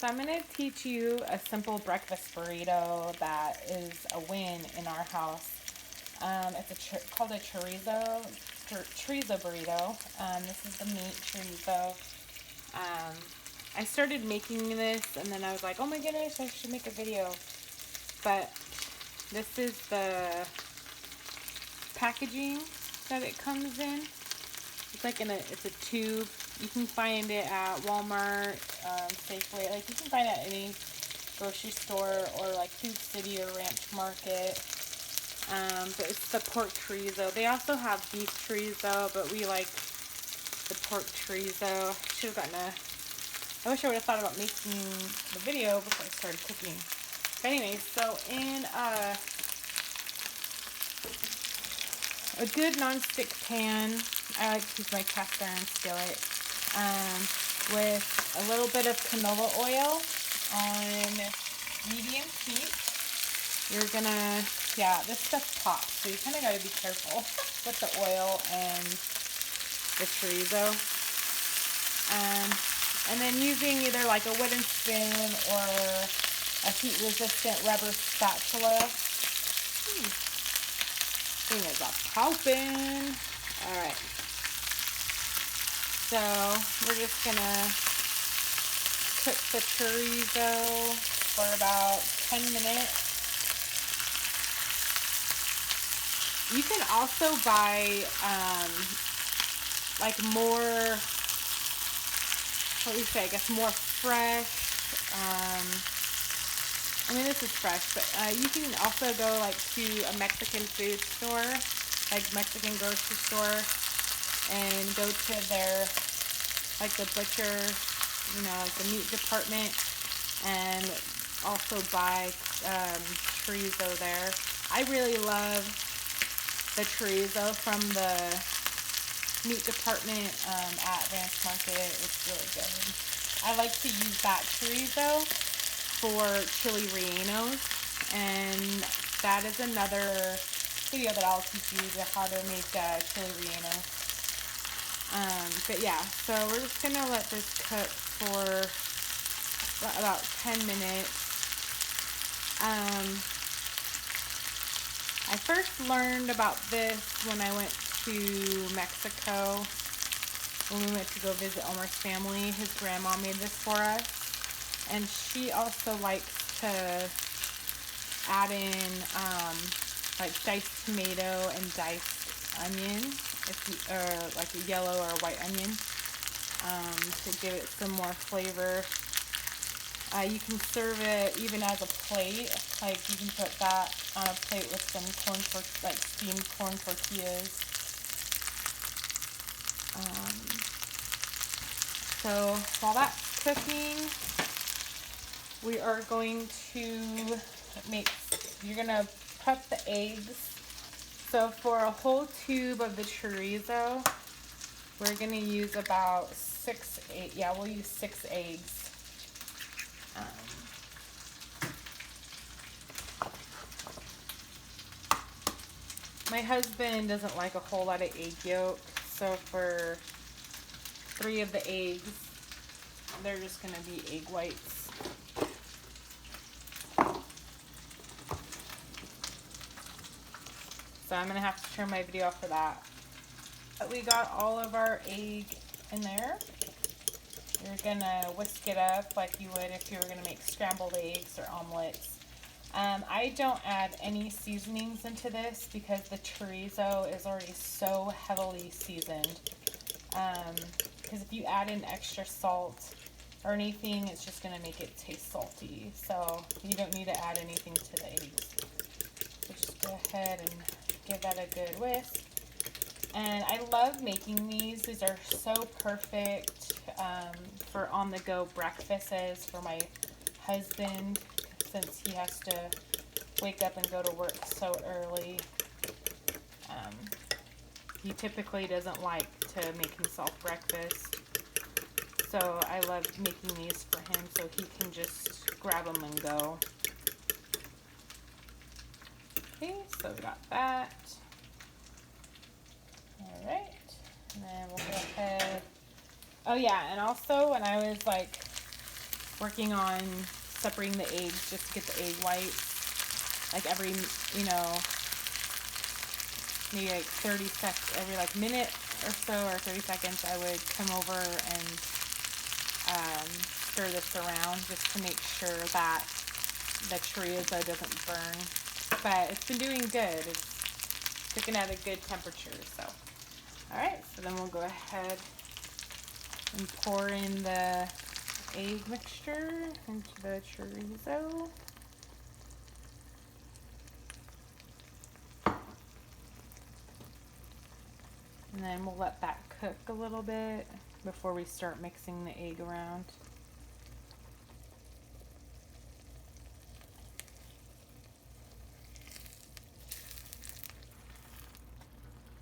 So I'm going to teach you a simple breakfast burrito that is a win in our house. It's called a chorizo burrito. This is the meat chorizo. I started making this and then I was like, oh my goodness, I should make a video. But this is the packaging that it comes in. It's like it's a tube. You can find it at Walmart, Safeway. Like you can find it at any grocery store or like Food City or Ranch Market. But it's the pork chorizo. They also have beef chorizo, but we like the pork chorizo. I wish I would have thought about making the video before I started cooking. But anyways, so in a good non-stick pan, I like to use my cast iron skillet, with a little bit of canola oil on medium heat. You're gonna, this stuff pops, so you kind of got to be careful with the oil and the chorizo. And then using either like a wooden spoon or a heat-resistant rubber spatula. Thing is a popping. Alright. So we're just gonna cook the chorizo for about 10 minutes. You can also buy like more, what do you say, I guess more fresh. I mean, this is fresh, but you can also go like to a Mexican food store, like Mexican grocery store, and go to their, like the butcher, like the meat department, and also buy chorizo there. I really love the chorizo from the meat department at Ranch Market. It's really good. I like to use that chorizo for chili rellenos, and that is another video that I'll teach you how to make chili rellenos. But yeah, so we're just gonna let this cook for about 10 minutes. I first learned about this when I went to Mexico, when we went to go visit Omar's family. His grandma made this for us. And she also likes to add in like diced tomato and diced onion, like a yellow or a white onion, to give it some more flavor. You can serve it even as a plate. Like you can put that on a plate with some steamed corn tortillas. So while that's cooking, we are going to you're gonna prep the eggs. So for a whole tube of the chorizo, we're gonna use about we'll use 6 eggs. My husband doesn't like a whole lot of egg yolk, so for 3 of the eggs, they're just gonna be egg whites. So I'm gonna have to turn my video off for that. But we got all of our egg in there. You're gonna whisk it up like you would if you were gonna make scrambled eggs or omelets. I don't add any seasonings into this because the chorizo is already so heavily seasoned. Because if you add in extra salt or anything, it's just gonna make it taste salty. So you don't need to add anything to the eggs. So just go ahead and give that a good whisk. And I love making these. These are so perfect for on-the-go breakfasts for my husband, since he has to wake up and go to work so early. He typically doesn't like to make himself breakfast, so I love making these for him so he can just grab them and go. Okay, so we got that. Alright, and then we'll go ahead. Oh yeah, and also when I was like working on separating the eggs just to get the egg whites. Like every, you know, maybe like 30 seconds, every like minute or so, or 30 seconds, I would come over and stir this around just to make sure that the chorizo doesn't burn. But it's been doing good. It's cooking at a good temperature. So, all right. So then we'll go ahead and pour in the egg mixture into the chorizo. And then we'll let that cook a little bit before we start mixing the egg around.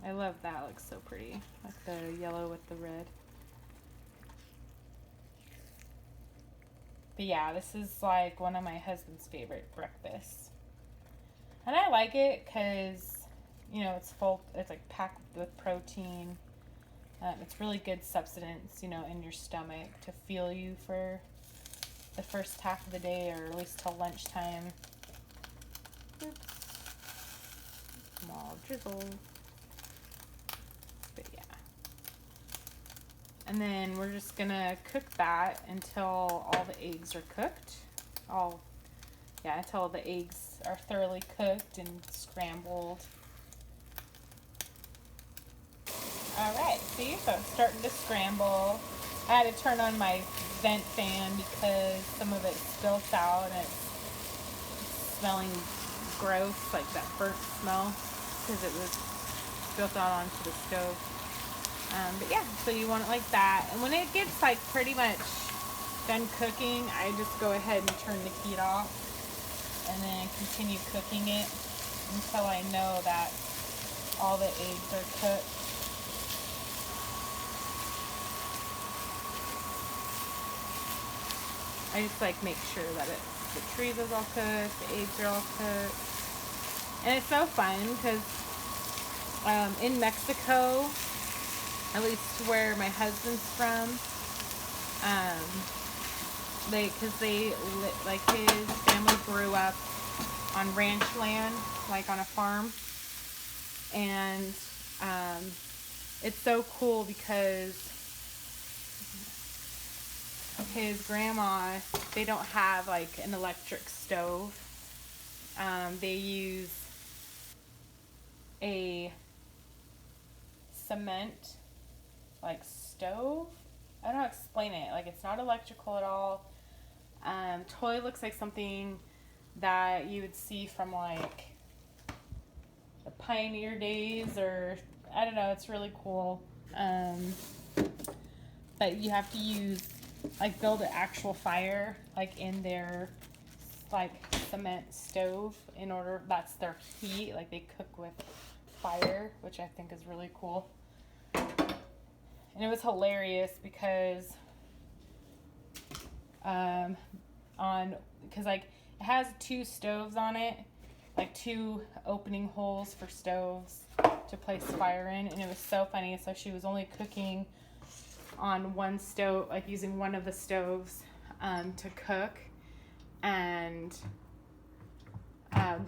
I love that, it looks so pretty, like the yellow with the red. But yeah, this is like one of my husband's favorite breakfasts. And I like it because, you know, it's full, it's like packed with protein. It's really good substance, you know, in your stomach to fuel you for the first half of the day, or at least till lunchtime. Oops. Small drizzle. But yeah. And then we're just gonna cook that until all the eggs are cooked. Until the eggs are thoroughly cooked and scrambled. Alright, see, so it's starting to scramble. I had to turn on my vent fan because some of it spills out and it's smelling gross, like that burnt smell, because it was spilled out onto the stove. But yeah, so you want it like that. And when it gets like pretty much done cooking, I just go ahead and turn the heat off and then continue cooking it until I know that all the eggs are cooked. I just like make sure that the chorizo's all cooked, the eggs are all cooked. And it's so fun because in Mexico, at least where my husband's from, like his family grew up on ranch land, like on a farm. And it's so cool because his grandma, they don't have like an electric stove. They use a cement like stove. I don't know how to explain it. Like, it's not electrical at all. Totally looks like something that you would see from like the pioneer days, or I don't know. It's really cool. But you have to use, like, build an actual fire like in their like cement stove in order, that's their heat, like they cook with fire, which I think is really cool. And it was hilarious because like it has two stoves on it, like two opening holes for stoves to place fire in, and it was so funny. So she was only cooking on one stove, like using one of the stoves to cook, and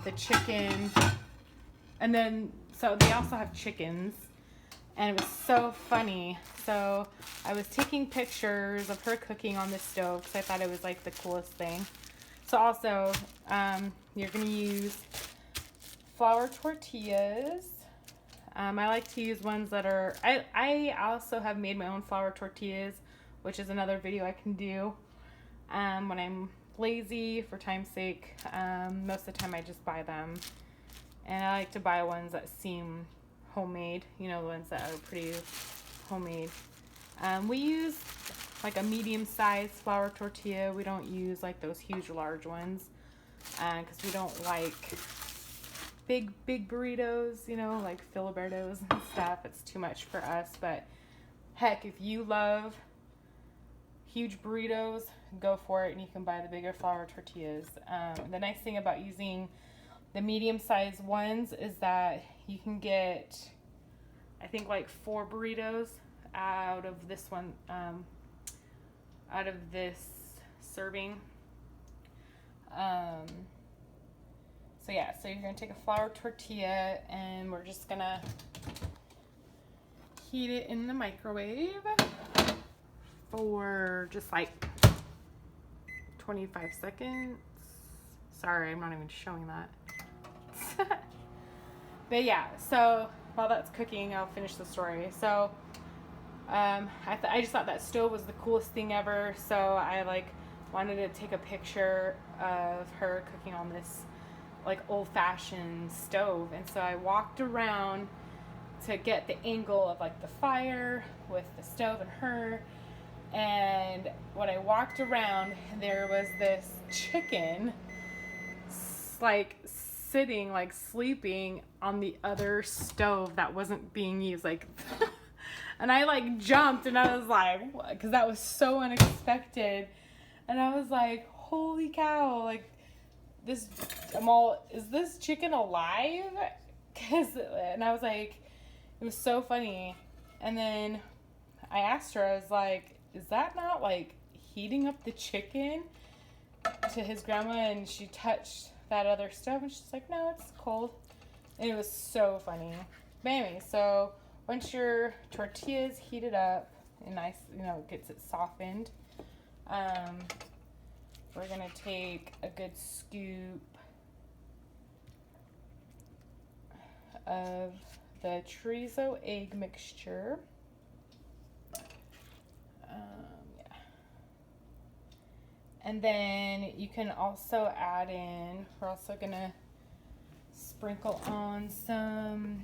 the chicken, and then so they also have chickens, and it was so funny. So I was taking pictures of her cooking on the stove because I thought it was like the coolest thing. So also you're gonna use flour tortillas. I like to use ones that are, I also have made my own flour tortillas, which is another video I can do when I'm lazy for time's sake. Most of the time I just buy them, and I like to buy ones that seem homemade, you know, the ones that are pretty homemade. We use like a medium-sized flour tortilla. We don't use like those huge large ones because we don't like big burritos, you know, like filibertos and stuff. It's too much for us. But heck, if you love huge burritos, go for it, and you can buy the bigger flour tortillas. The nice thing about using the medium-sized ones is that you can get, I think, like 4 burritos out of this one, out of this serving. So yeah, so you're gonna take a flour tortilla and we're just gonna heat it in the microwave for just like 25 seconds. Sorry, I'm not even showing that. But yeah, so while that's cooking, I'll finish the story. So I just thought that stove was the coolest thing ever. So I like wanted to take a picture of her cooking on this like old-fashioned stove. And so I walked around to get the angle of like the fire with the stove and her. And when I walked around, there was this chicken like sitting, like sleeping on the other stove that wasn't being used, like and I like jumped and I was like, what? Because that was so unexpected. And I was like, holy cow, like is this chicken alive? And I was like, it was so funny. And then I asked her, I was like, is that not like heating up the chicken to his grandma? And she touched that other stove and she's like, no, it's cold. And it was so funny. But anyway, so once your tortilla is heated up and nice, gets it softened, we're gonna take a good scoop of the chorizo egg mixture. Yeah. And then you can also add in, we're also gonna sprinkle on some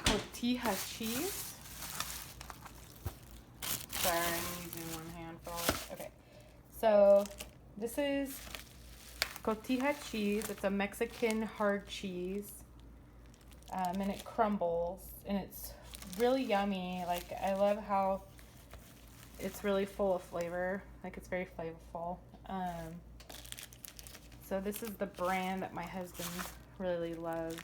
cotija cheese. Sorry, I'm using one hand for all this. Okay, so this is cotija cheese. It's a Mexican hard cheese, and it crumbles, and it's really yummy. Like, I love how it's really full of flavor. Like, it's very flavorful. So this is the brand that my husband really loves.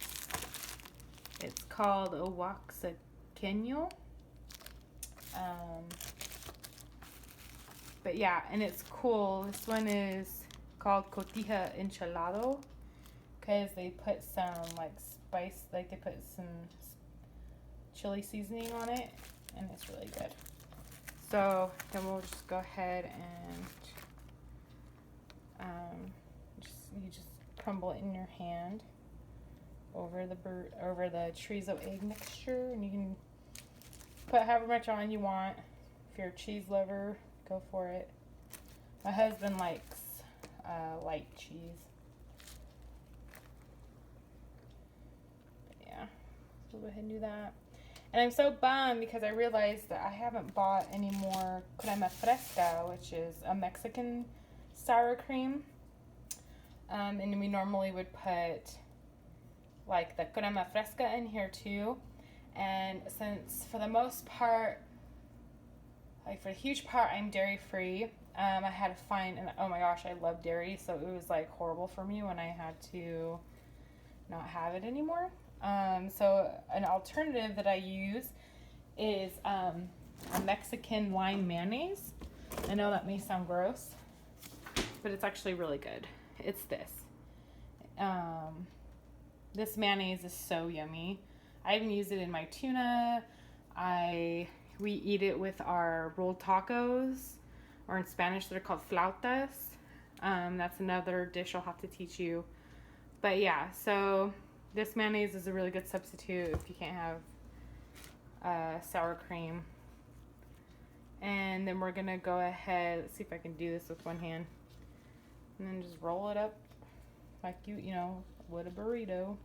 It's called Oaxaqueño. But yeah, and it's cool. This one is called cotija enchilado because they put some like spice, like they put some chili seasoning on it, and it's really good. So then we'll just go ahead and you just crumble it in your hand over the chorizo egg mixture, and you can put however much on you want. If you're a cheese lover, go for it. My husband likes light cheese. But yeah, so we'll go ahead and do that. And I'm so bummed because I realized that I haven't bought any more crema fresca, which is a Mexican sour cream. And we normally would put like the crema fresca in here too. And since for the most part, like for a huge part, I'm dairy free, I had to find, and oh my gosh, I love dairy, so it was like horrible for me when I had to not have it anymore. So an alternative that I use is a Mexican lime mayonnaise. I know that may sound gross, but it's actually really good. It's this. This mayonnaise is so yummy. I even use it in my tuna. We eat it with our rolled tacos, or in Spanish they're called flautas. That's another dish I'll have to teach you. But yeah, so this mayonnaise is a really good substitute if you can't have sour cream. And then we're gonna go ahead, let's see if I can do this with one hand, and then just roll it up like you would a burrito.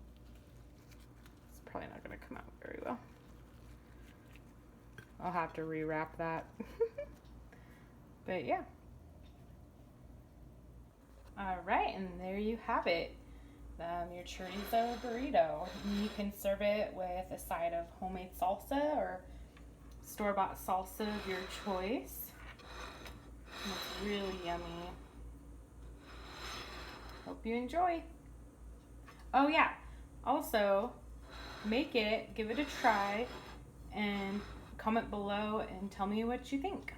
It's probably not gonna come out very well. I'll have to rewrap that. But yeah. Alright, and there you have it. Your chorizo burrito. You can serve it with a side of homemade salsa or store-bought salsa of your choice. And it's really yummy. Hope you enjoy. Oh yeah, also make it, give it a try, and comment below and tell me what you think.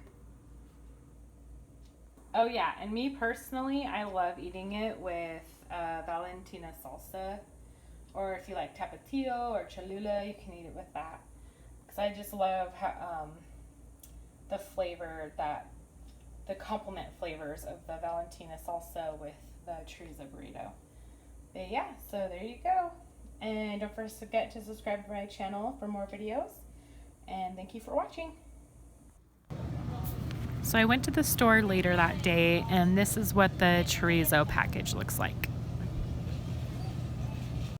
Oh yeah, and me personally, I love eating it with Valentina salsa, or if you like tapatio or cholula, you can eat it with that. Because I just love how, the flavor that the complement flavors of the Valentina salsa with the chorizo burrito. But yeah, so there you go. And don't forget to subscribe to my channel for more videos. And thank you for watching. So I went to the store later that day, and this is what the chorizo package looks like.